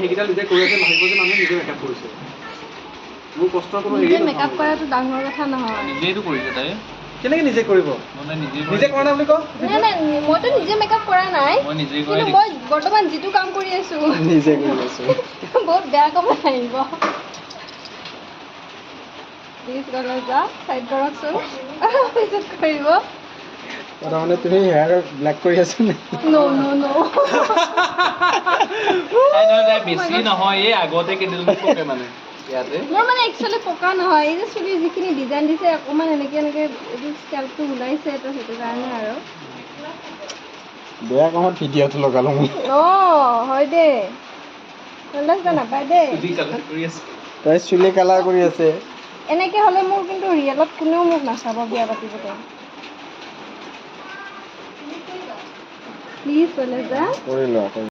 সেইকেইটা নিজে কৰি আছে ভাবিব যে মানুহে নিজে মেকআপ কৰিছে মোৰ কষ্টৰ কোনো হেৰি নহয় মেকআপ কৰাটো ডাঙৰ কথা নহয় নিজেইটো কৰিছে তাই কেনেকৈ নিজে কৰিব মানে নিজে কৰা নাই বুলি কওঁ নাই মইতো নিজে মেকআপ কৰা নাই মই নিজে কিন্তু মই বৰ্তমান যিটো কাম কৰি আছো নিজে কৰি আছো বহুত বেয়া কাম আহিব প্লিজ গ'লে যা চাইড কৰকচোন পিছত কৰিব তাৰমানে তুমি হেয়াৰ ব্লেক কৰি আছা নে No. তাই বেছি নহয় এই আগতে কেইদিনমান পকে মানে ইয়াতে মোৰ মানে একচুৱেলি পকা নহয় এই যে চুলিৰ যিখিনি ডিজাইন দিছে অকণমান এনেকৈ এইটো স্কেল্পটো ওলাইছে তো সেইটো কাৰণে আৰু বেয়া কামত ভিডিঅ'টো লগালো মই হয় দে নাপায় দেই চুলি কালাৰ কৰি আছে তাই চুলি কালাৰ কৰি আছে এনেকৈ হ'লে মোৰ কিন্তু ৰিয়েলত কোনেও মোক নাচাব বিয়া পাতিবলৈ প্লিজ গ'লে যা কৰি লোৱা